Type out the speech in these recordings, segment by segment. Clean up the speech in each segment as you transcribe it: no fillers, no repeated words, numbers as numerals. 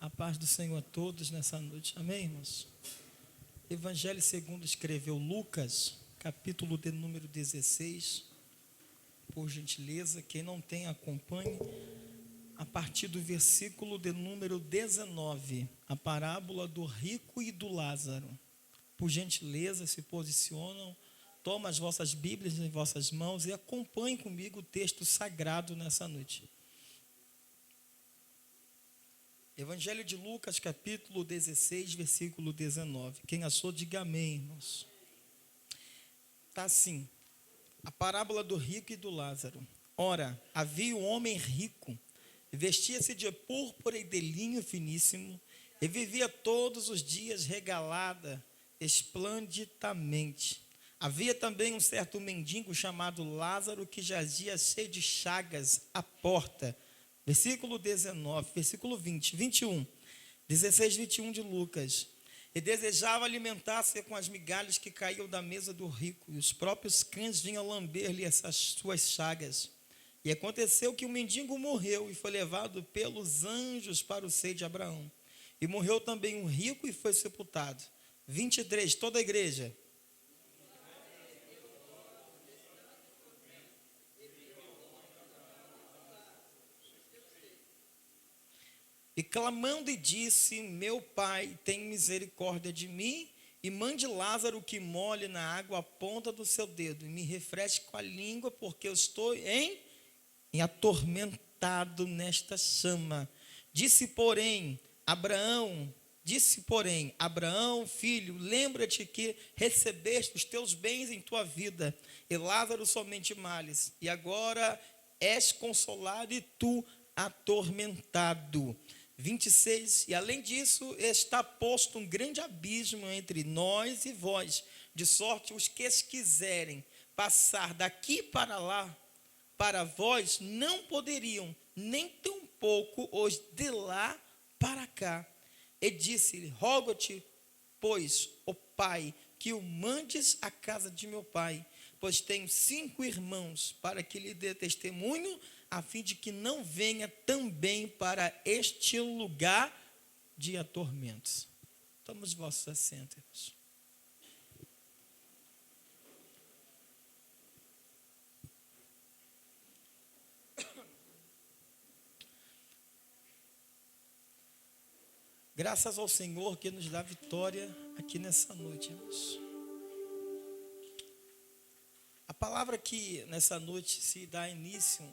A paz do Senhor a todos nessa noite. Amém, irmãos? Evangelho segundo escreveu Lucas, capítulo de número 16. Por gentileza, quem não tem, acompanhe. A partir do versículo de número 19, a parábola do rico e do Lázaro. Por gentileza, se posicionam, tomem as vossas Bíblias em vossas mãos e acompanhem comigo o texto sagrado nessa noite. Evangelho de Lucas, capítulo 16, versículo 19. Quem achou, diga amém, irmãos. Está assim, a parábola do rico e do Lázaro. Ora, havia um homem rico, vestia-se de púrpura e de linho finíssimo, e vivia todos os dias regalada, esplendidamente. Havia também um certo mendigo chamado Lázaro, que jazia cheio de chagas à porta. Versículo 19, versículo 20, 21, 16, 21 de Lucas. E desejava alimentar-se com as migalhas que caíam da mesa do rico, e os próprios cães vinham lamber-lhe essas suas chagas. E aconteceu que o mendigo morreu e foi levado pelos anjos para o seio de Abraão. E morreu também um rico e foi sepultado. 23, toda a igreja. E clamando e disse: meu pai, tem misericórdia de mim, e mande Lázaro que molhe na água a ponta do seu dedo, e me refresque com a língua, porque eu estou atormentado nesta chama. Disse, porém, Abraão, filho, lembra-te que recebeste os teus bens em tua vida, e Lázaro somente males, e agora és consolado e tu atormentado. 26, e além disso, está posto um grande abismo entre nós e vós, de sorte os que quiserem passar daqui para lá, para vós não poderiam, nem tampouco os de lá para cá. E disse-lhe: rogo-te, pois, ó pai, que o mandes à casa de meu pai, pois tenho 5 irmãos, para que lhe dê testemunho, a fim de que não venha também para este lugar de atormentos. Tomemos vossos assentos. Graças ao Senhor que nos dá vitória aqui nessa noite, irmãos. A palavra que nessa noite se dá início,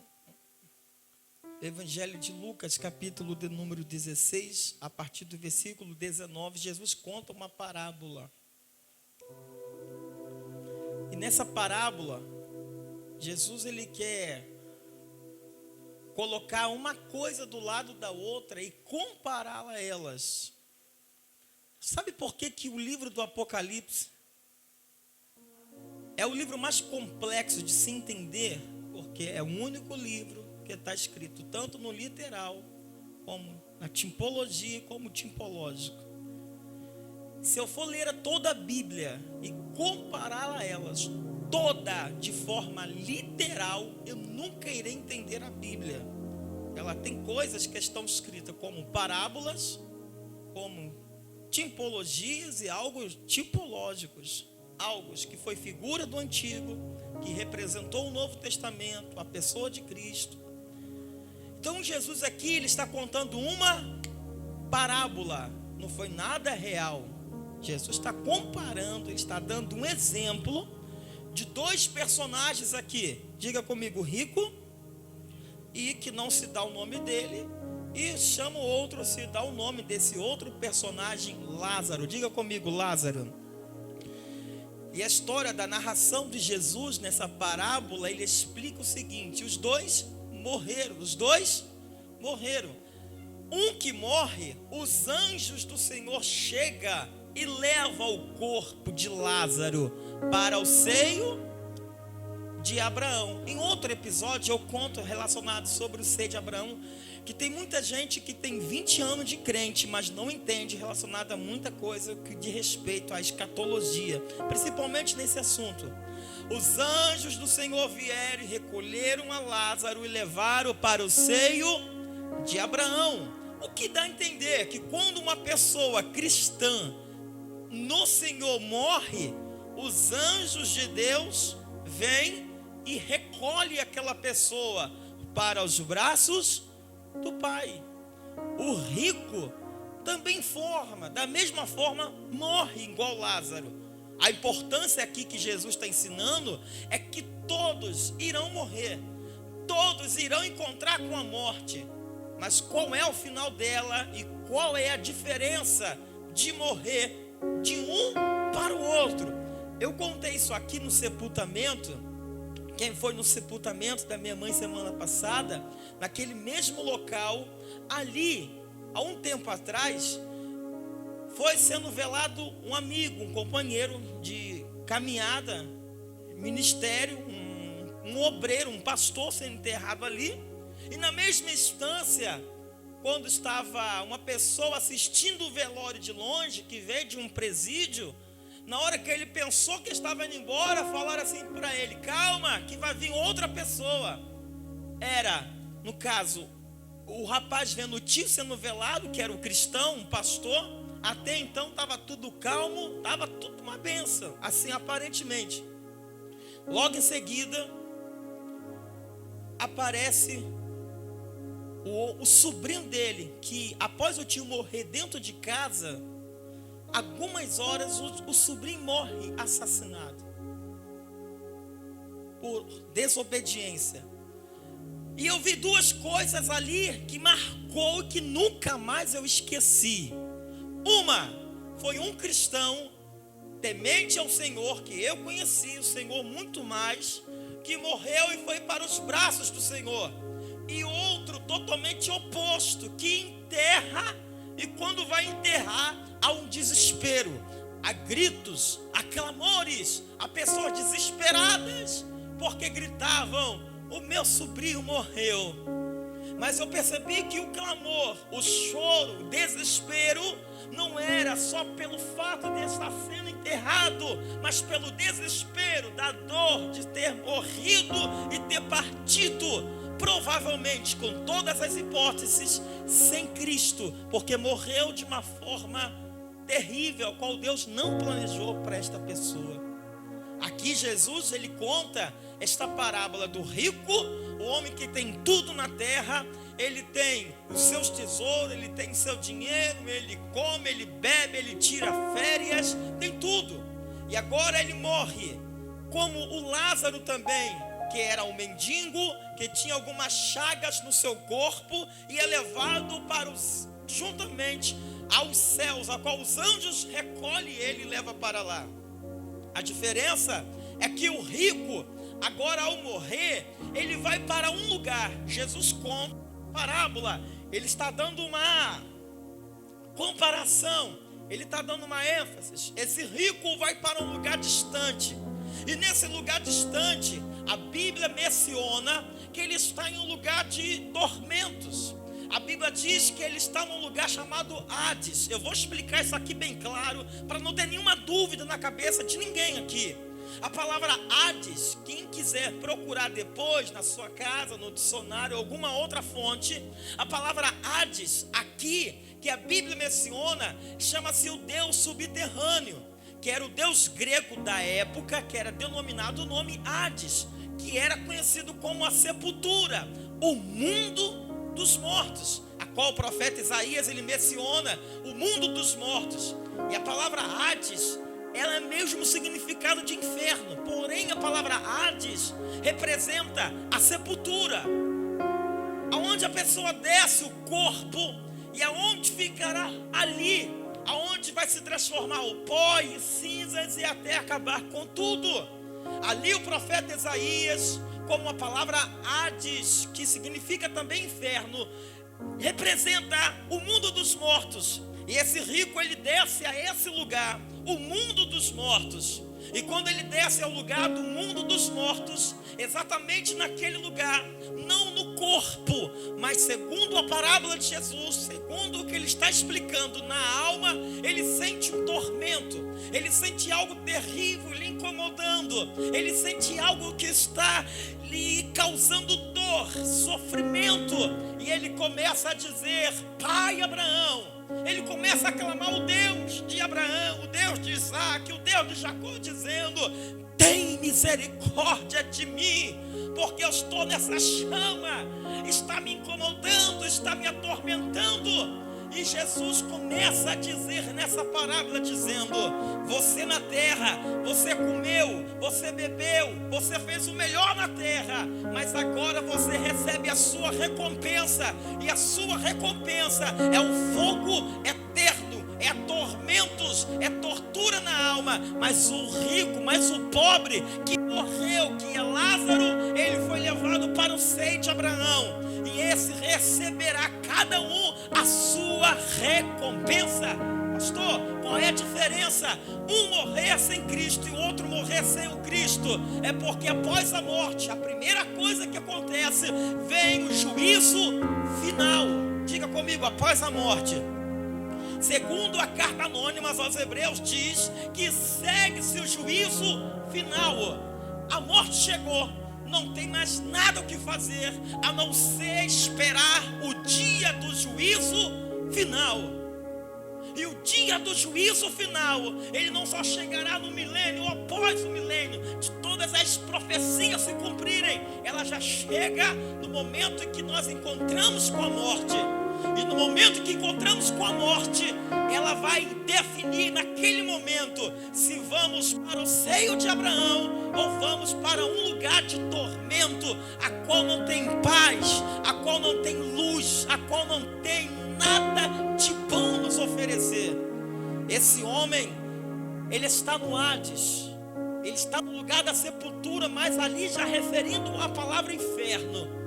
Evangelho de Lucas, capítulo de número 16, a partir do versículo 19, Jesus conta uma parábola. E nessa parábola, Jesus ele quer colocar uma coisa do lado da outra e compará-la a elas. Sabe por que o livro do Apocalipse é o livro mais complexo de se entender? Porque é o único livro que está escrito tanto no literal, como na tipologia, como tipológico. Se eu for ler toda a Bíblia e compará-la a elas, toda de forma literal, eu nunca irei entender a Bíblia. Ela tem coisas que estão escritas como parábolas, como tipologias e algo tipológicos, algo que foi figura do Antigo, que representou o Novo Testamento, a pessoa de Cristo. Então Jesus aqui ele está contando uma parábola, não foi nada real. Jesus está comparando, ele está dando um exemplo de 2 personagens aqui. Diga comigo, rico, e que não se dá o nome dele, e chama o outro, se dá o nome desse outro personagem, Lázaro. Diga comigo, Lázaro. E a história da narração de Jesus nessa parábola, ele explica o seguinte: os dois morreram. Um que morre, os anjos do Senhor chegam e levam o corpo de Lázaro para o seio de Abraão. Em outro episódio eu conto relacionado sobre o seio de Abraão, que tem muita gente que tem 20 anos de crente, mas não entende relacionado a muita coisa que de respeito à escatologia, principalmente nesse assunto. Os anjos do Senhor vieram e recolheram a Lázaro e levaram para o seio de Abraão. O que dá a entender que quando uma pessoa cristã no Senhor morre, os anjos de Deus vêm e recolhem aquela pessoa para os braços do Pai. O rico também da mesma forma morre igual Lázaro. A importância aqui que Jesus está ensinando é que todos irão morrer, todos irão encontrar com a morte, mas qual é o final dela e qual é a diferença de morrer de um para o outro? Eu contei isso aqui no sepultamento. Quem foi no sepultamento da minha mãe semana passada, naquele mesmo local, ali, há um tempo atrás, foi sendo velado um amigo, um companheiro de caminhada, ministério, um obreiro, um pastor sendo enterrado ali. E na mesma instância, quando estava uma pessoa assistindo o velório de longe, que veio de um presídio, na hora que ele pensou que estava indo embora, falaram assim para ele: calma, que vai vir outra pessoa. Era, no caso, o rapaz vendo o tio sendo velado, que era o cristão, um pastor. Até então estava tudo calmo, estava tudo uma bênção, assim aparentemente. Logo em seguida, aparece o sobrinho dele, que após o tio morrer dentro de casa, algumas horas o sobrinho morre assassinado por desobediência. E eu vi duas coisas ali que marcou e que nunca mais eu esqueci. Uma foi um cristão temente ao Senhor, que eu conheci o Senhor muito mais, que morreu e foi para os braços do Senhor. E outro totalmente oposto, que enterra, e quando vai enterrar, há um desespero, há gritos, há clamores, há pessoas desesperadas, porque gritavam: o meu sobrinho morreu. Mas eu percebi que o clamor, o choro, o desespero, não era só pelo fato de estar sendo enterrado, mas pelo desespero da dor de ter morrido e ter partido, provavelmente com todas as hipóteses, sem Cristo, porque morreu de uma forma terrível, a qual Deus não planejou para esta pessoa. Aqui Jesus, ele conta esta parábola do rico, o homem que tem tudo na terra. Ele tem os seus tesouros, ele tem seu dinheiro, ele come, ele bebe, ele tira férias, tem tudo. E agora ele morre, como o Lázaro também, que era um mendigo, que tinha algumas chagas no seu corpo, e é levado juntamente aos céus, a qual os anjos recolhem ele e leva para lá. A diferença é que o rico, agora ao morrer, ele vai para um lugar. Jesus conta parábola, ele está dando uma comparação, ele está dando uma ênfase. Esse rico vai para um lugar distante, e nesse lugar distante, a Bíblia menciona que ele está em um lugar de tormentos. A Bíblia diz que ele está num lugar chamado Hades. Eu vou explicar isso aqui bem claro, para não ter nenhuma dúvida na cabeça de ninguém aqui. A palavra Hades, quem quiser procurar depois na sua casa, no dicionário, alguma outra fonte, a palavra Hades aqui, que a Bíblia menciona, chama-se o Deus subterrâneo, que era o Deus grego da época, que era denominado o nome Hades, que era conhecido como a sepultura, o mundo dos mortos, a qual o profeta Isaías, ele menciona o mundo dos mortos. E a palavra Hades, ela é mesmo o significado de inferno, porém a palavra Hades representa a sepultura, aonde a pessoa desce o corpo e aonde ficará ali, aonde vai se transformar o pó e cinzas e até acabar com tudo. Ali o profeta Isaías, como a palavra Hades, que significa também inferno, representa o mundo dos mortos. E esse rico, ele desce a esse lugar, o mundo dos mortos. E quando ele desce ao lugar do mundo dos mortos, exatamente naquele lugar, não no corpo, mas segundo a parábola de Jesus, segundo o que ele está explicando, na alma, ele sente um tormento, ele sente algo terrível lhe incomodando, ele sente algo que está lhe causando dor, sofrimento, e ele começa a dizer: Pai Abraão. Ele começa a clamar o Deus de Abraão, o Deus de Isaac, o Deus de Jacó, dizendo: tem misericórdia de mim, porque eu estou nessa chama, está me incomodando, está me atormentando. E Jesus começa a dizer nessa parábola, dizendo: você na terra, você comeu, você bebeu, você fez o melhor na terra, mas agora você recebe a sua recompensa, e a sua recompensa é o fogo eterno, é tormentos, é tortura na alma. Mas o rico, mas o pobre que morreu, que é Lázaro, ele foi levado para o seio de Abraão, e esse receberá cada um a sua recompensa. Pastor, qual é a diferença? Um morrer sem Cristo e o outro morrer sem o Cristo. É porque após a morte, a primeira coisa que acontece, vem o juízo final. Diga comigo: após a morte, segundo a carta anônima aos Hebreus, diz que segue-se o juízo final. A morte chegou, não tem mais nada o que fazer a não ser esperar o dia do juízo final. E o dia do juízo final, ele não só chegará no milênio ou após o milênio, de todas as profecias se cumprirem, ela já chega no momento em que nós encontramos com a morte. E no momento que encontramos com a morte, ela vai definir naquele momento se vamos para o seio de Abraão ou vamos para um lugar de tormento, a qual não tem paz, a qual não tem luz, a qual não tem nada de bom nos oferecer. Esse homem, ele está no Hades, ele está no lugar da sepultura, mas ali já referindo a palavra inferno.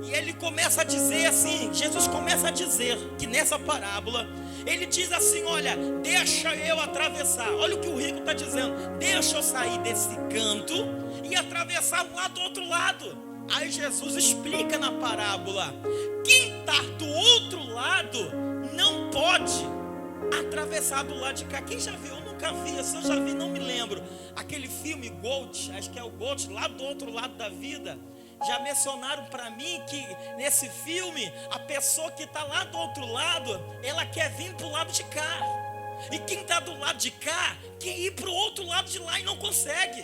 E ele começa a dizer assim, Jesus começa a dizer que nessa parábola, ele diz assim: olha, deixa eu atravessar. Olha o que o rico está dizendo: deixa eu sair desse canto e atravessar lá do outro lado. Aí Jesus explica na parábola: quem está do outro lado não pode atravessar do lado de cá. Quem já viu? Eu nunca vi, se eu já vi não me lembro. Aquele filme Gold, acho que é o Gold, lá do outro lado da vida. Já mencionaram para mim que nesse filme, a pessoa que está lá do outro lado, ela quer vir para o lado de cá. E quem está do lado de cá, quer ir para o outro lado de lá e não consegue.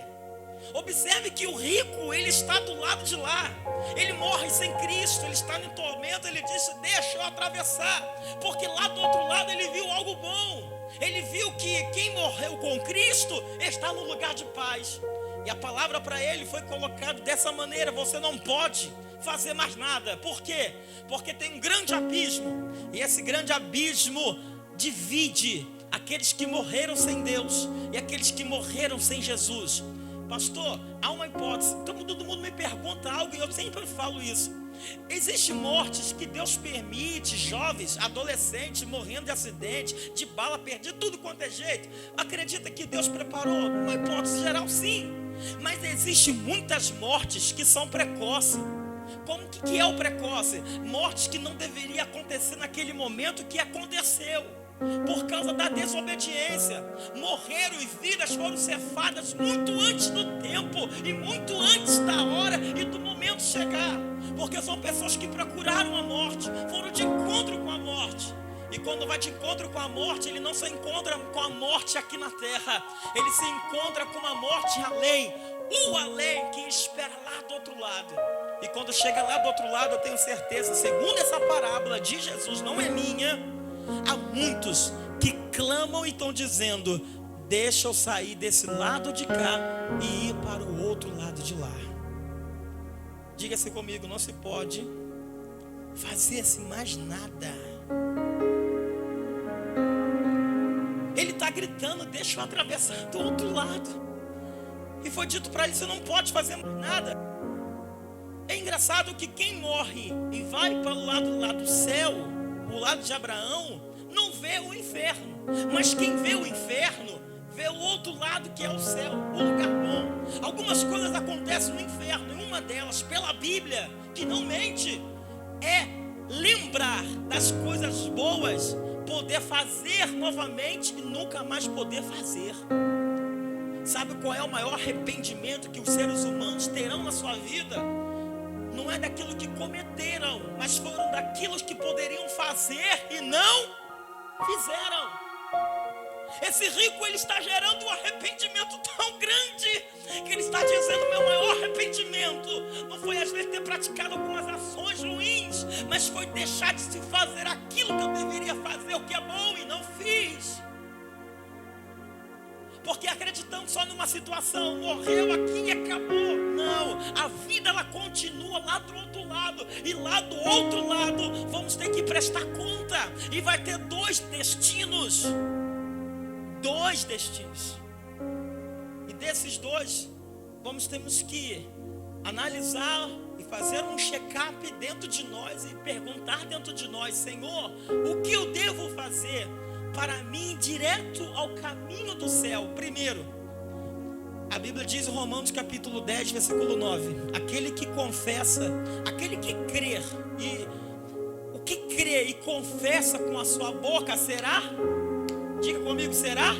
Observe que o rico, ele está do lado de lá. Ele morre sem Cristo, ele está em tormento. Ele disse: deixa eu atravessar. Porque lá do outro lado ele viu algo bom. Ele viu que quem morreu com Cristo está no lugar de paz. E a palavra para ele foi colocada dessa maneira: você não pode fazer mais nada. Por quê? Porque tem um grande abismo. E esse grande abismo divide aqueles que morreram sem Deus e aqueles que morreram sem Jesus. Pastor, há uma hipótese. Todo mundo me pergunta algo e eu sempre falo isso. Existem mortes que Deus permite, jovens, adolescentes morrendo de acidente, de bala perdida, tudo quanto é jeito. Acredita que Deus preparou? Uma hipótese geral, sim. Mas existem muitas mortes que são precoces. Como que é o precoce? Mortes que não deveria acontecer naquele momento, que aconteceu por causa da desobediência. Morreram e vidas foram cefadas muito antes do tempo e muito antes da hora e do momento chegar. Porque são pessoas que procuraram a morte, foram de encontro com a morte. E quando vai de encontro com a morte, ele não se encontra com a morte aqui na terra, ele se encontra com a morte além, o além que espera lá do outro lado. E quando chega lá do outro lado, eu tenho certeza, segundo essa parábola de Jesus, não é minha, há muitos que clamam e estão dizendo: deixa eu sair desse lado de cá e ir para o outro lado de lá. Diga-se comigo: não se pode fazer-se mais nada. Ele está gritando: deixa eu atravessar do outro lado. E foi dito para ele: você não pode fazer mais nada. É engraçado que quem morre e vai para o lado lá do céu, o lado de Abraão, não vê o inferno. Mas quem vê o inferno, vê o outro lado, que é o céu, o lugar bom. Algumas coisas acontecem no inferno, e uma delas, pela Bíblia, que não mente, é lembrar das coisas boas, poder fazer novamente e nunca mais poder fazer. Sabe qual é o maior arrependimento que os seres humanos terão na sua vida? Não é daquilo que cometeram, mas foram daquilo que poderiam fazer e não fizeram. Esse rico, ele está gerando um arrependimento tão grande, que ele está dizendo: meu maior arrependimento não foi às vezes ter praticado algumas ações ruins, mas foi deixar de se fazer aquilo que eu deveria fazer, o que é bom, e não fiz. Porque acreditamos só numa situação, morreu aqui e acabou. Não, a vida ela continua lá do outro lado. E lá do outro lado vamos ter que prestar conta. E vai ter dois destinos. Dois destinos. E desses dois, temos que analisar e fazer um check-up dentro de nós e perguntar dentro de nós: Senhor, o que eu devo fazer para mim direto ao caminho do céu? Primeiro, a Bíblia diz em Romanos capítulo 10, versículo 9: aquele que confessa, aquele que crer, e o que crê e confessa com a sua boca será, diga comigo, será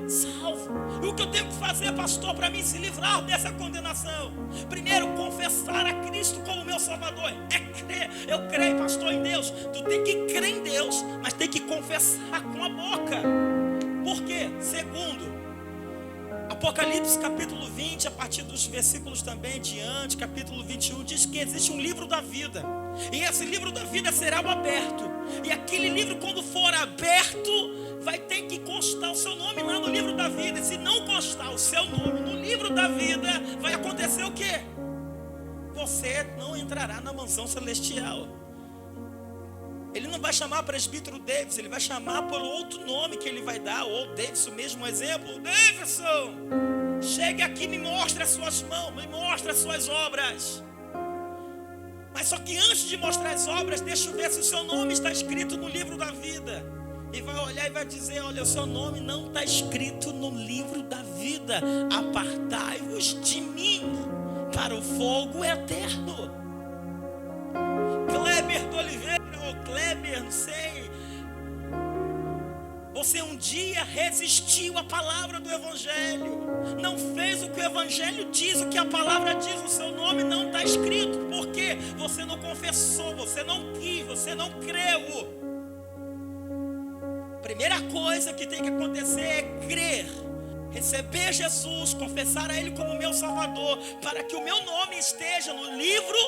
salvo. E o que eu tenho que fazer, pastor, para mim se livrar dessa condenação? Primeiro, confessar a Cristo como meu Salvador. É crer. Eu creio, pastor, em Deus. Tu tem que crer em Deus, mas tem que confessar com a boca. Por quê? Segundo, Apocalipse capítulo 20, a partir dos versículos também diante, capítulo 21, diz que existe um livro da vida. E esse livro da vida será aberto. E aquele livro, quando for aberto, vai ter que constar o seu nome lá no livro da vida. E se não constar o seu nome no livro da vida, vai acontecer o quê? Você não entrará na mansão celestial. Ele não vai chamar presbítero Davis, ele vai chamar por outro nome que ele vai dar. Ou Davidson mesmo, um exemplo: Davidson, chegue aqui e me mostre as suas mãos, me mostre as suas obras. Mas só que antes de mostrar as obras, deixa eu ver se o seu nome está escrito no livro da vida. E vai olhar e vai dizer: olha, o seu nome não está escrito no livro da vida. Apartai-vos de mim para o fogo eterno. Kleber de Oliveira, ou Kleber, não sei, você um dia resistiu à palavra do Evangelho, não fez o que o Evangelho diz, o que a palavra diz. O seu nome não está escrito, porque você não confessou, você não quis, você não creu. Primeira coisa que tem que acontecer é crer, receber Jesus, confessar a Ele como meu Salvador, para que o meu nome esteja no livro,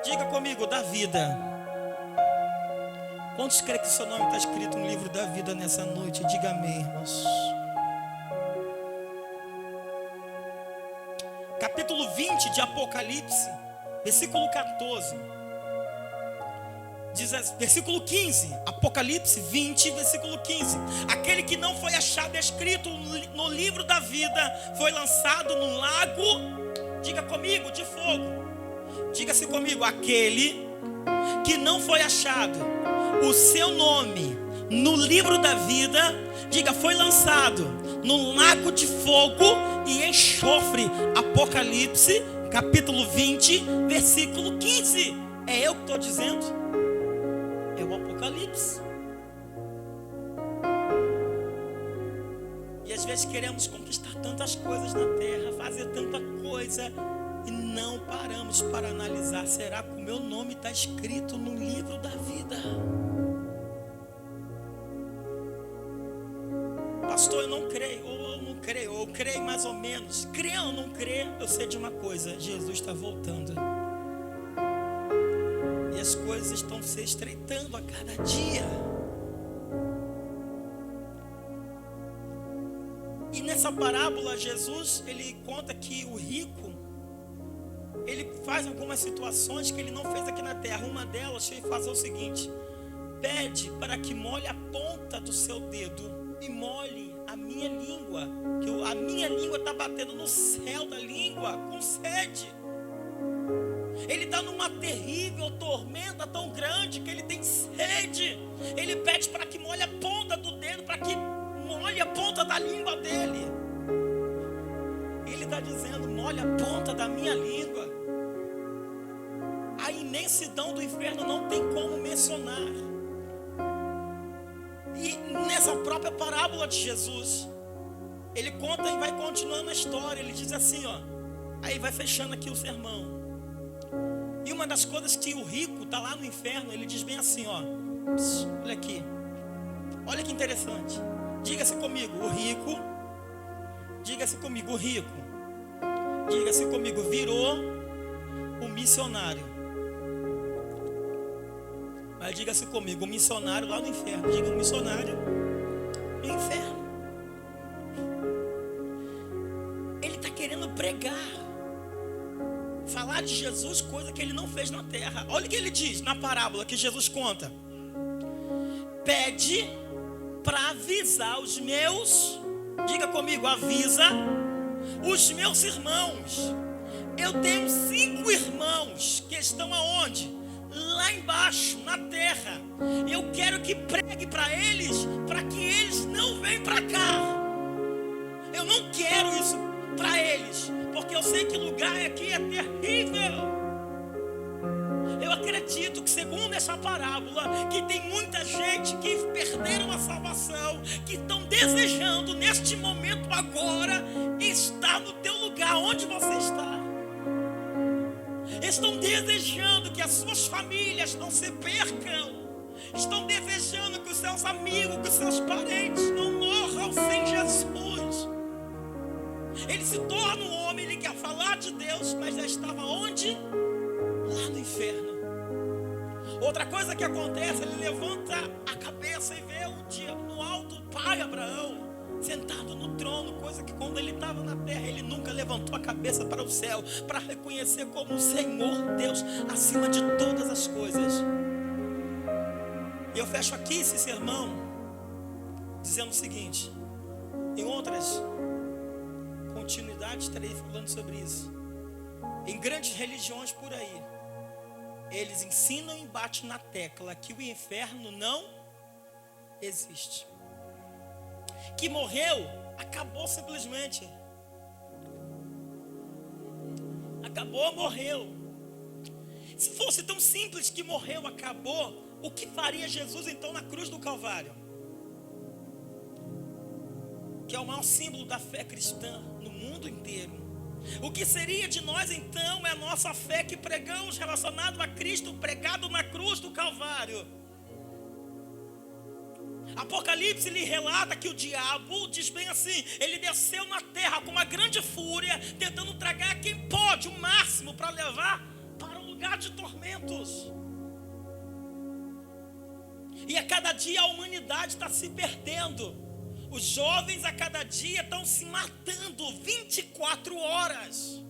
diga comigo, da vida. Quantos creem que o seu nome está escrito no livro da vida nessa noite? Diga amém, irmãos. Capítulo 20 de Apocalipse, versículo 14. Diz, versículo 15, Apocalipse 20, versículo 15: aquele que não foi achado escrito no livro da vida foi lançado no lago, diga comigo, de fogo. Diga-se comigo: aquele que não foi achado o seu nome no livro da vida, diga, foi lançado no lago de fogo e enxofre. Apocalipse capítulo 20, versículo 15. É eu que estou dizendo? É o Apocalipse. E às vezes queremos conquistar tantas coisas na terra, fazer tanta coisa, e não paramos para analisar: será que o meu nome está escrito no livro da vida? Pastor, eu não creio, ou eu não creio, ou eu creio mais ou menos. Creio ou não creio, eu sei de uma coisa: Jesus está voltando. E as coisas estão se estreitando a cada dia. E nessa parábola, Jesus, ele conta que o rico, ele faz algumas situações que ele não fez aqui na terra. Uma delas foi fazer o seguinte: pede para que molhe a ponta do seu dedo e molhe a minha língua, que a minha língua está batendo no céu da língua com sede. Ele está numa terrível tormenta tão grande que ele tem sede. Ele pede para que molhe a ponta do dedo, para que molhe a ponta da língua dele. Ele está dizendo: molhe a ponta da minha língua. imensidão do inferno não tem como mencionar. E nessa própria parábola de Jesus, ele conta e vai continuando a história. Ele diz assim, ó, aí vai fechando aqui o sermão. E uma das coisas que o rico está lá no inferno, ele diz bem assim, ó, olha aqui, olha que interessante. Diga-se comigo, o rico, diga-se comigo, o rico, diga-se comigo, virou o missionário. Mas diga-se comigo, o missionário lá no inferno. Diga o missionário no inferno. Ele está querendo pregar, falar de Jesus, coisa que ele não fez na terra. Olha o que ele diz na parábola que Jesus conta. Pede para avisar os meus, diga comigo, avisa os meus irmãos. Eu tenho 5 irmãos que estão aonde? Lá embaixo, na terra. Eu quero que pregue para eles, para que eles não venham para cá. Eu não quero isso para eles, porque eu sei que lugar aqui é terrível. Eu acredito que, segundo essa parábola, que tem muita gente que perderam a salvação, que estão desejando neste momento agora estar no teu lugar onde você está. Estão desejando que as suas famílias não se percam. Estão desejando que os seus amigos, que os seus parentes não morram sem Jesus. Ele se torna um homem, ele quer falar de Deus, mas já estava onde? Lá no inferno. Outra coisa que acontece, ele levanta a cabeça e vê o dia no alto o pai Abraão sentado no trono, coisa que quando ele estava na terra, ele nunca levantou a cabeça para o céu, para reconhecer como o Senhor Deus acima de todas as coisas. E eu fecho aqui esse sermão dizendo o seguinte: em outras continuidades estarei falando sobre isso. Em grandes religiões por aí, eles ensinam e batem na tecla que o inferno não existe. Que morreu, acabou simplesmente. Acabou, morreu. Se fosse tão simples que morreu, acabou, o que faria Jesus então na cruz do Calvário? Que é o maior símbolo da fé cristã no mundo inteiro. O que seria de nós então é a nossa fé que pregamos relacionado a Cristo pregado na cruz do Calvário. Apocalipse lhe relata que o diabo diz bem assim: ele desceu na terra com uma grande fúria, tentando tragar quem pode, o máximo, para levar para um lugar de tormentos. E a cada dia a humanidade está se perdendo. Os jovens a cada dia estão se matando 24 horas.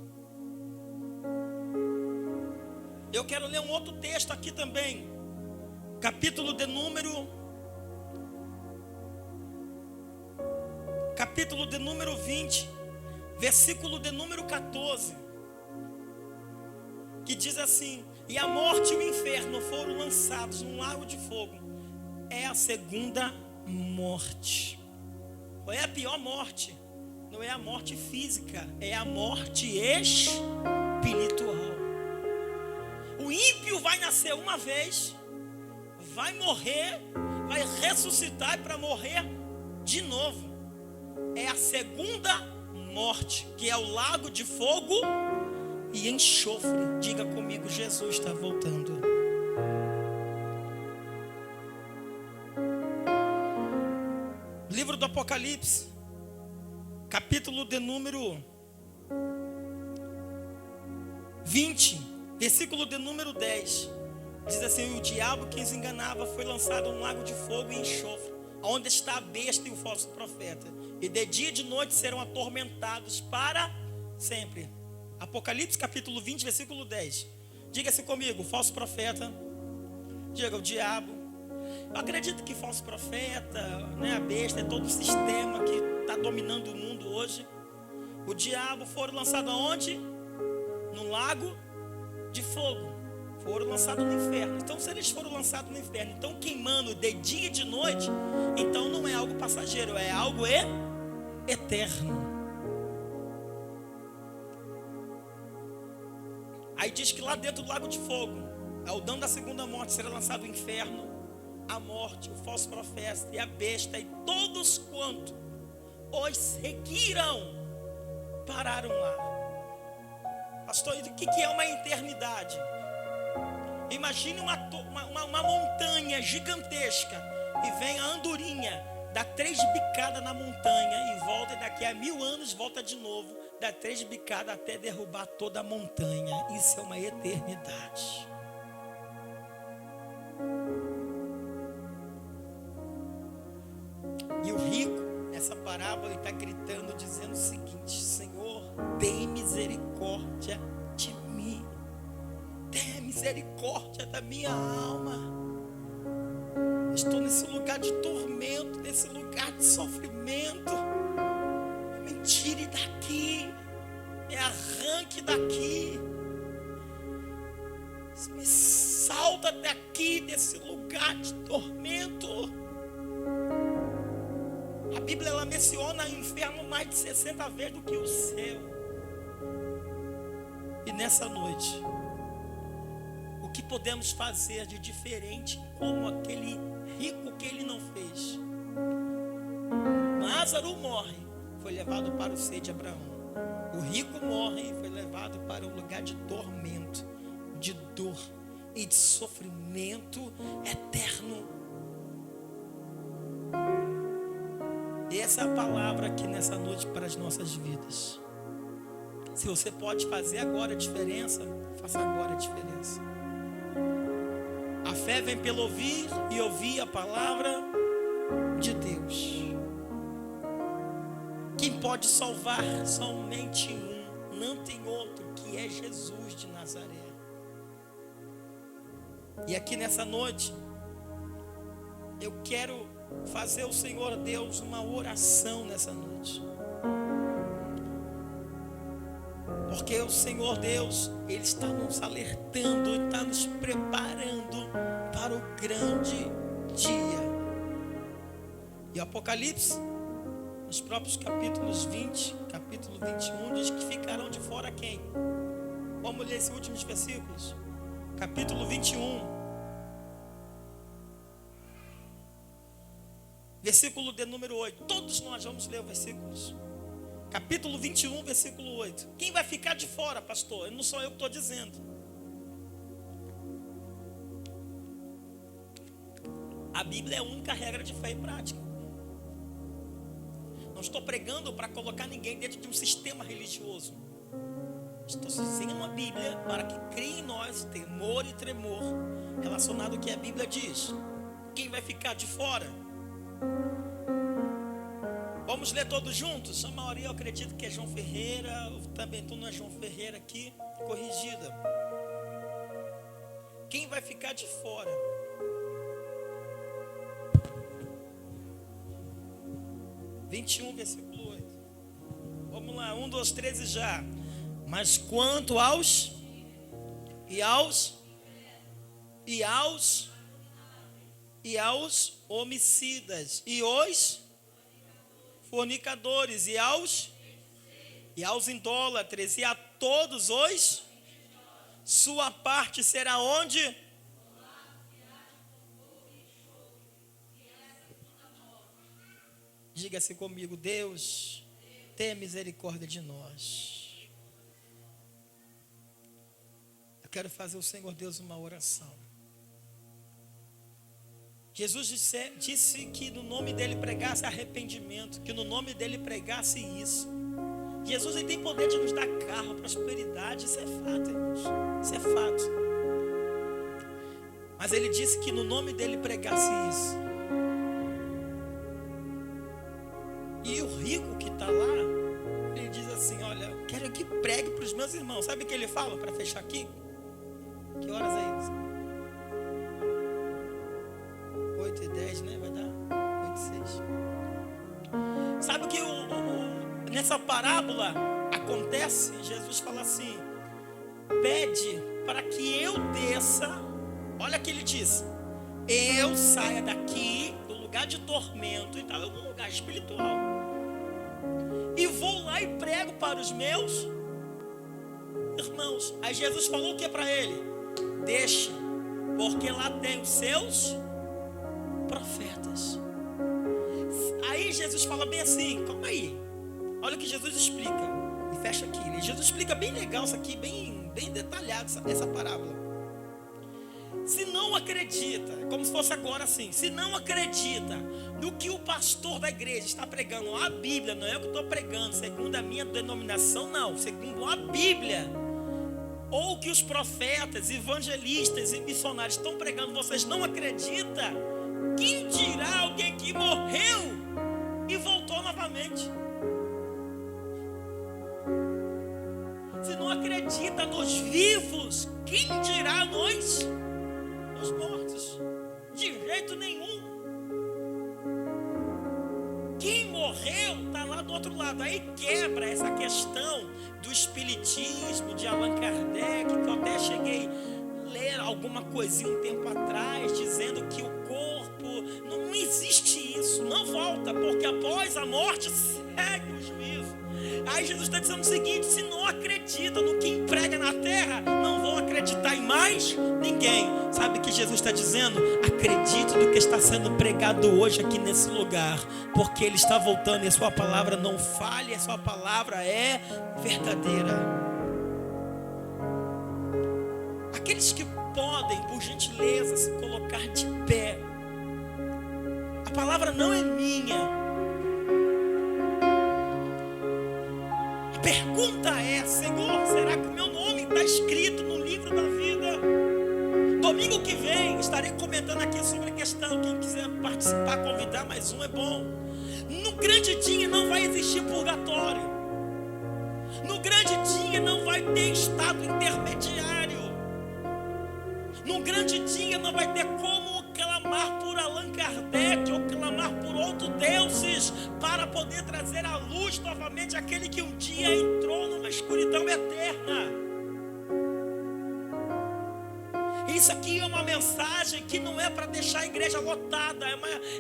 Eu quero ler um outro texto aqui também. Capítulo de número 20, versículo de número 14, que diz assim: e a morte e o inferno foram lançados num lago de fogo. É a segunda morte. Qual é a pior morte? Não é a morte física, é a morte espiritual. O ímpio vai nascer uma vez, vai morrer, vai ressuscitar para morrer de novo. É a segunda morte, que é o lago de fogo e enxofre. Diga comigo, Jesus está voltando. Livro do Apocalipse, capítulo de número 20, versículo de número 10. Diz assim: o diabo que os enganava foi lançado num lago de fogo e enxofre, onde está a besta e o falso profeta, e de dia e de noite serão atormentados para sempre. Apocalipse capítulo 20, versículo 10. Diga-se comigo, falso profeta. Diga, o diabo. Eu acredito que falso profeta, a besta, é todo o sistema que está dominando o mundo hoje. O diabo foram lançados aonde? No lago de fogo. Foram lançados no inferno. Então, se eles foram lançados no inferno, então queimando de dia e de noite, então não é algo passageiro, é algo eterno. Aí diz que lá dentro do lago de fogo Ao dano da segunda morte será lançado o inferno, a morte, o falso profeta e a besta, e todos quanto os seguiram pararam lá. Pastor, o que é uma eternidade? Imagine uma montanha gigantesca e vem a andorinha, dá 3 bicadas na montanha e volta, e daqui a 1000 anos volta de novo, dá 3 bicadas até derrubar toda a montanha. Isso é uma eternidade. E o rico, nessa parábola, ele está gritando, dizendo o seguinte: Senhor, tem misericórdia de mim, tem misericórdia da minha alma. Estou nesse lugar de tormento, nesse lugar de sofrimento. Me tire daqui, me arranque daqui, me salta daqui desse lugar de tormento. A Bíblia, ela menciona o inferno mais de 60 vezes do que o céu. E nessa noite, o que podemos fazer de diferente, como aquele rico que ele não fez? Lázaro morre, foi levado para o seio de Abraão. O rico morre e foi levado para um lugar de tormento, de dor e de sofrimento eterno. E essa é a palavra aqui nessa noite para as nossas vidas. Se você pode fazer agora a diferença, faça agora a diferença. A fé vem pelo ouvir e ouvir a palavra de Deus. Quem pode salvar? Somente um, não tem outro, que é Jesus de Nazaré. E aqui nessa noite, eu quero fazer ao Senhor Deus uma oração nessa noite. Porque o Senhor Deus, Ele está nos alertando, está nos preparando para o grande dia. E o Apocalipse, nos próprios capítulos 20, capítulo 21, diz que ficarão de fora quem? Vamos ler esses últimos versículos. Capítulo 21. Versículo de número 8. Todos nós vamos ler os versículos. Capítulo 21, versículo 8. Quem vai ficar de fora, pastor? Não sou eu que estou dizendo. A Bíblia é a única regra de fé e prática. Não estou pregando para colocar ninguém dentro de um sistema religioso. Estou dizendo a Bíblia para que crie em nós temor e tremor relacionado ao que a Bíblia diz. Quem vai ficar de fora? Vamos ler todos juntos? A maioria eu acredito que é João Ferreira. Também tu não é João Ferreira aqui. Corrigida. Quem vai ficar de fora? Versículo 8. Vamos lá, 1, 2, 13 já. Mas quanto aos homicidas, e os fornicadores, e aos idólatras, e a todos os, sua parte será onde? Diga-se comigo: Deus, tenha misericórdia de nós. Eu quero fazer ao Senhor Deus uma oração. Jesus disse que no nome dele pregasse arrependimento, que no nome dele pregasse isso. Jesus, ele tem poder de nos dar carro, prosperidade. Isso é fato, irmãos. Isso é fato. Mas ele disse que no nome dele pregasse isso. E o rico que está lá, ele diz assim: olha, quero que pregue para os meus irmãos. Sabe o que ele fala para fechar aqui? Que horas é isso? 8h10, né? Vai dar 8h06. Sabe o que nessa parábola acontece? Jesus fala assim: pede para que eu desça. Olha o que ele diz: eu saia daqui do lugar de tormento, então é um lugar espiritual, e vou lá e prego para os meus irmãos. Aí Jesus falou o que para ele? Deixa porque lá tem os seus profetas. Aí Jesus fala bem assim, calma aí, olha o que Jesus explica, e fecha aqui. Jesus explica bem legal isso aqui, bem detalhado essa parábola. Se não acredita, é como se fosse agora assim, se não acredita no que o pastor da igreja está pregando, a Bíblia, não é o que eu estou pregando segundo a minha denominação, não, segundo a Bíblia, ou que os profetas, evangelistas e missionários estão pregando, vocês não acreditam, quem dirá alguém que morreu e voltou novamente? Se não acredita nos vivos, quem dirá nós, os mortos? De jeito nenhum. Quem morreu está lá do outro lado. Aí quebra essa questão do espiritismo de Allan Kardec, que eu até cheguei a ler alguma coisinha um tempo atrás, dizendo que o corpo, não existe isso, não volta, porque após a morte segue o juízo. Aí Jesus está dizendo o seguinte: se não acredita no que emprega na terra, não vão acreditar em mais ninguém. Sabe o que Jesus está dizendo? Acredite no que está sendo pregado hoje aqui nesse lugar, porque Ele está voltando e a sua palavra não falha, a sua palavra é verdadeira. Aqueles que podem, por gentileza, se colocar de pé. A palavra não é minha. A pergunta é: Senhor, será que o meu nome está escrito no livro da vida? Domingo que vem estarei comentando aqui sobre a questão. Quem quiser participar, convidar, mais um é bom. No grande dia não vai existir purgatório. No grande dia não vai ter estado intermediário. No grande dia não vai ter como clamar por Allan Kardec ou clamar por outros deuses para poder trazer à luz novamente aquele que um dia entrou numa escuridão eterna. Isso aqui é uma mensagem que não é para deixar a igreja lotada,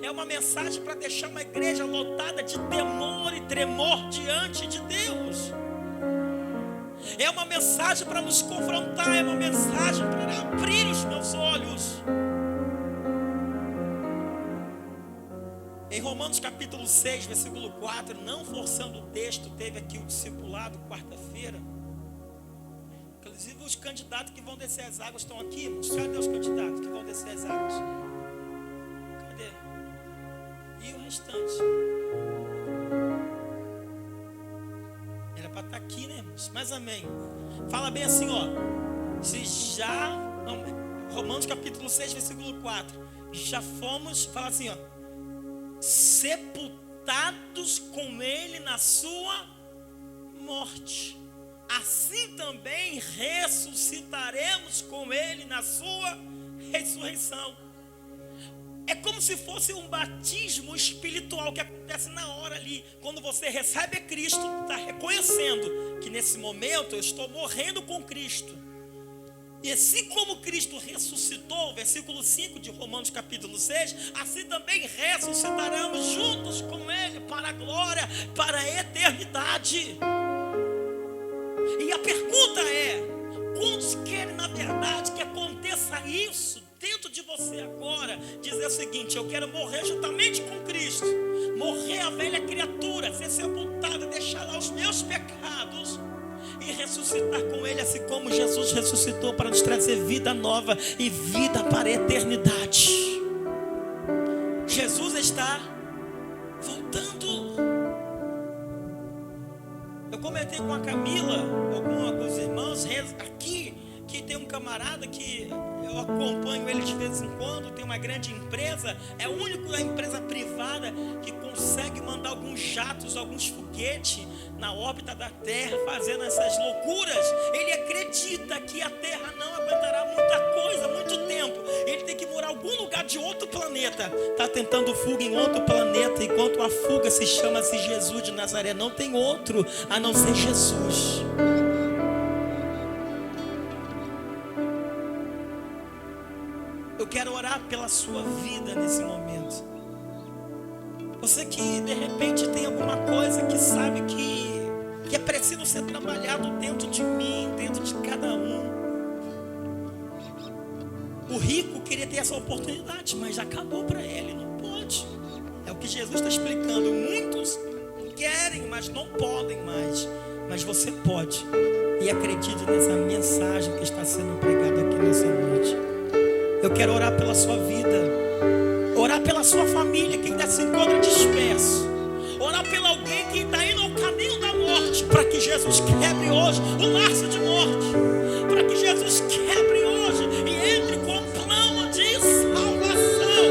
é uma mensagem para deixar uma igreja lotada de temor e tremor diante de Deus. É uma mensagem para nos confrontar, é uma mensagem para abrir os meus olhos. Em Romanos capítulo 6, versículo 4, não forçando o texto, teve aqui o discipulado quarta-feira. Inclusive os candidatos que vão descer as águas estão aqui, irmãos. Cadê os candidatos que vão descer as águas? Cadê? E o restante? Era para estar aqui, né, irmãos? Mas amém. Fala bem assim, ó. Se já... Romanos capítulo 6, versículo 4. Já fomos, fala assim, ó. Sepultados com Ele na sua morte. Assim também ressuscitaremos com Ele na sua ressurreição. É como se fosse um batismo espiritual que acontece na hora ali. Quando você recebe a Cristo, está reconhecendo que nesse momento eu estou morrendo com Cristo. E assim como Cristo ressuscitou, versículo 5 de Romanos capítulo 6, assim também ressuscitaremos juntos com Ele para a glória, para a eternidade. E a pergunta é: quantos querem na verdade que aconteça isso dentro de você agora? Dizer o seguinte: eu quero morrer juntamente com Cristo, morrer a velha criatura, ser sepultado, deixar lá os meus pecados e ressuscitar com Ele, assim como Jesus ressuscitou para nos trazer vida nova e vida para a eternidade. Jesus está voltando. Eu comentei com a Camila, com alguns irmãos aqui, que tem um camarada que eu acompanho ele de vez em quando, tem uma grande empresa, é a única empresa privada que consegue mandar alguns jatos, alguns foguetes na órbita da Terra, fazendo essas loucuras. Ele acredita que a Terra não aguentará muita coisa, muito tempo. Ele tem que morar em algum lugar de outro planeta. Está tentando fuga em outro planeta, enquanto a fuga se chama-se Jesus de Nazaré. Não tem outro a não ser Jesus. Eu quero orar pela sua vida nesse momento. Você que de repente tem alguma coisa que sabe que é preciso ser trabalhado dentro de mim, dentro de cada um. O rico poderia ter essa oportunidade, mas já acabou para ele, não pode. É o que Jesus está explicando. Muitos querem, mas não podem mais. Mas você pode. E acredite nessa mensagem que está sendo pregada aqui nessa noite. Eu quero orar pela sua vida, orar pela sua família que ainda se encontra disperso, orar pela alguém que está indo ao caminho da morte, para que Jesus quebre hoje o laço de morte, para que Jesus quebre hoje e entre com um plano de salvação.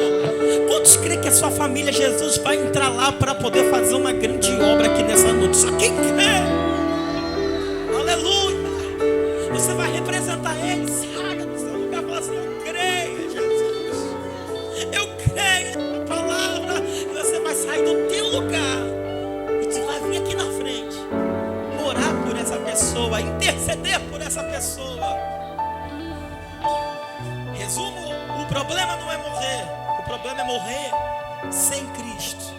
Quantos creem que a sua família, Jesus vai entrar lá para poder fazer uma grande obra aqui nessa noite? Só quem crê, aleluia, você vai representar ele. Saia do seu lugar e fala assim: eu creio, Jesus, eu creio na palavra. E você vai sair do teu lugar e você vai vir aqui na frente, orar por essa pessoa, interceder por essa pessoa. Resumo: o problema não é morrer, o problema é morrer sem Cristo.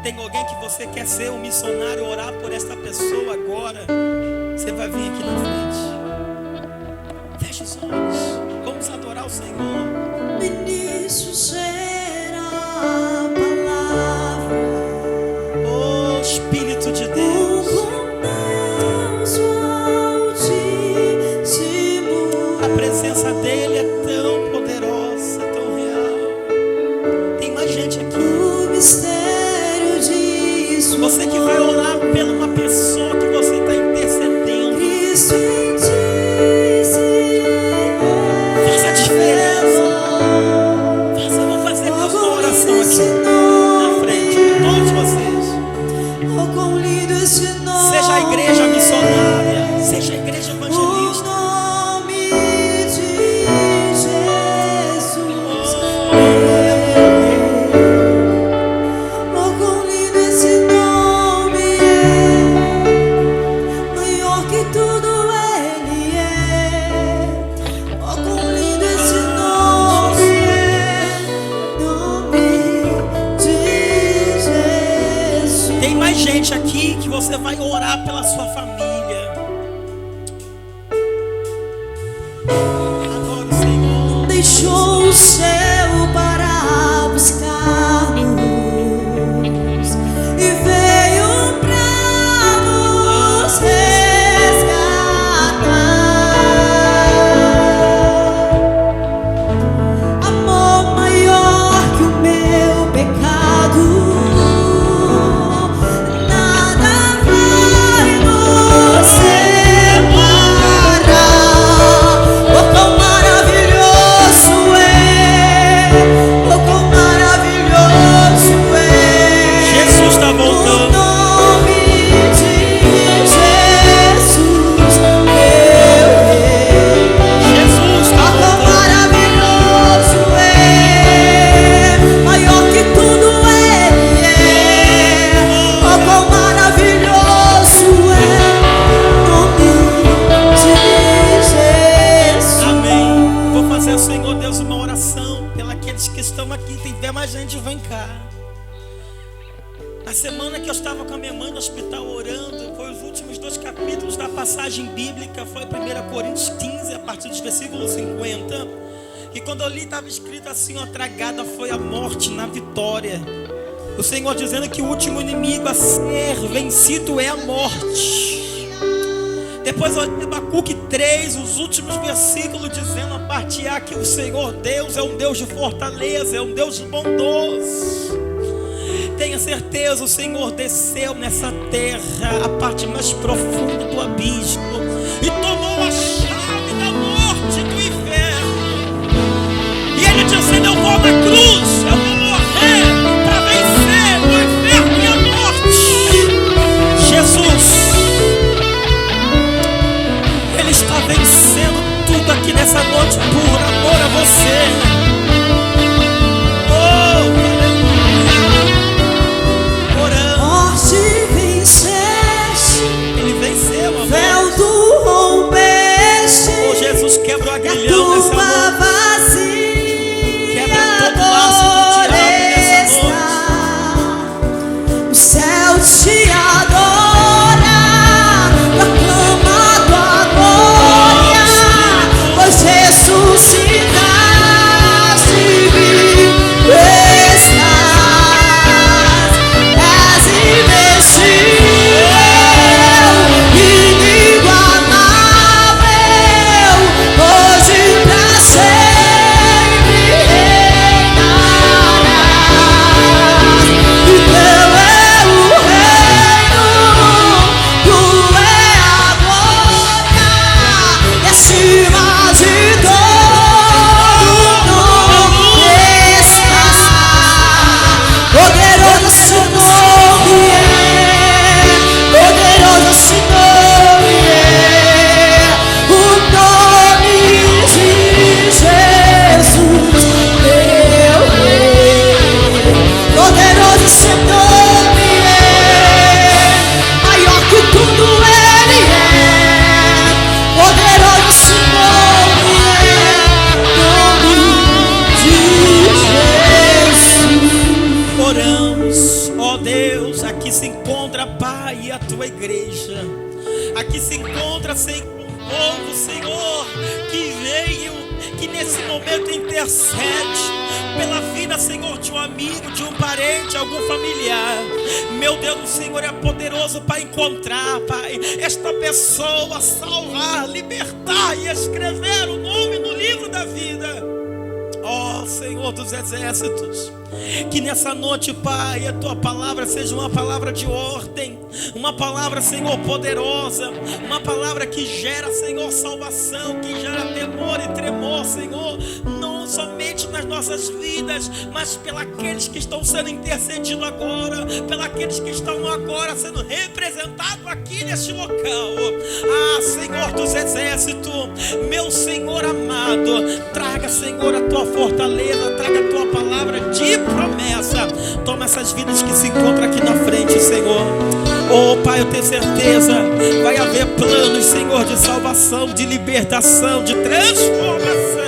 Tem alguém que você quer ser um missionário, orar por essa pessoa agora? Você vai vir aqui na frente. Feche os olhos. Vamos adorar o Senhor. Início será a palavra. Oh, Espírito de Deus. A presença dele é tão poderosa, tão real. Tem mais gente aqui. O mistério disso. Você que vai orar pela uma pessoa que você está intercedendo. Cristo em ti se Faça a diferença. Vamos fazer mais uma oração aqui na frente, todos vocês. Oh, quão lindo esse nome. Seja a igreja missionária, seja a igreja O evangelista. nome de Jesus. Oh, quão lindo esse nome é. Maior que tudo ele é. Oh, quão lindo esse nome é. Nome de Jesus. Tem mais gente aqui que você vai orar pela sua família. Adoro o Senhor. Deixou o céu para buscar-nos e veio para nos resgatar. Amor maior que o meu pecado, nada vai nos separar. Oh, quão maravilhoso é! Oh, quão maravilhoso é! Jesus está O voltando. nome de Jesus, meu Rei. Jesus está Oh, quão voltando. maravilhoso é! Maior que tudo ele é! Oh, quão maravilhoso é! Nome de Jesus. Amém. Vou fazer ao Senhor Deus uma oração pelos que estão aqui. Tem até mais gente, vem cá. Na semana que eu estava com a minha mãe no hospital orando, foi os últimos 2 capítulos da passagem bíblica, foi 1 Coríntios 15, a partir dos versículos 50. E quando eu li, estava escrito assim: ó, tragada foi a morte na vitória. O Senhor dizendo que o último inimigo a ser vencido é a morte. Depois eu li Abacuque 3, os últimos versículos, dizendo a parte A que o Senhor Deus é um Deus de fortaleza, é um Deus bondoso. Tenha certeza, o Senhor desceu nessa terra, a parte mais profunda do abismo, e tomou a chave da morte do inferno. E ele dizendo: eu vou na cruz, eu vou morrer para vencer o inferno e a morte. Jesus, ele está vencendo tudo aqui nessa noite por amor a você. Morte venceste, Ele venceu, amor. véu do romper. intercede pela vida, Senhor, de um amigo, de um parente, algum familiar. Meu Deus, o Senhor é poderoso para encontrar, Pai, esta pessoa, salvar, libertar e escrever o nome no livro da vida. Ó Senhor dos exércitos, que nessa noite, Pai, a Tua palavra seja uma palavra de ordem, uma palavra, Senhor, poderosa, uma palavra que gera, Senhor, salvação, que gera temor e tremor, Senhor, não somente nas nossas vidas, mas pelos que estão sendo intercedidos agora, pelos que estão agora sendo representados aqui neste local. Ah, Senhor dos exércitos, meu Senhor amado, traga, Senhor, a Tua fortaleza, traga a Tua palavra de promessa. Toma essas vidas que se encontram aqui na frente, Senhor. Oh Pai, eu tenho certeza, vai haver planos, Senhor, de salvação, de libertação, de transformação.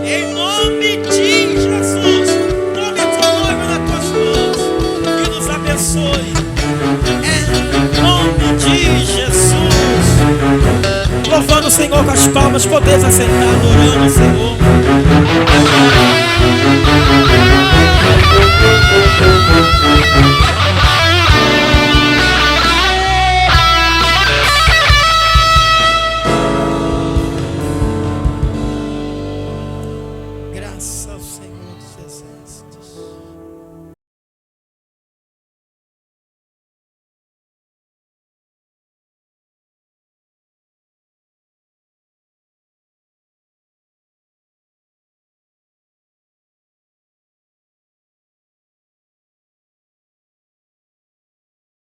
Em nome de Jesus, tome a Tua noiva nas Tuas mãos e nos abençoe. Em nome de Jesus. Louvando o Senhor com as palmas, podemos assentar, adorando o Senhor.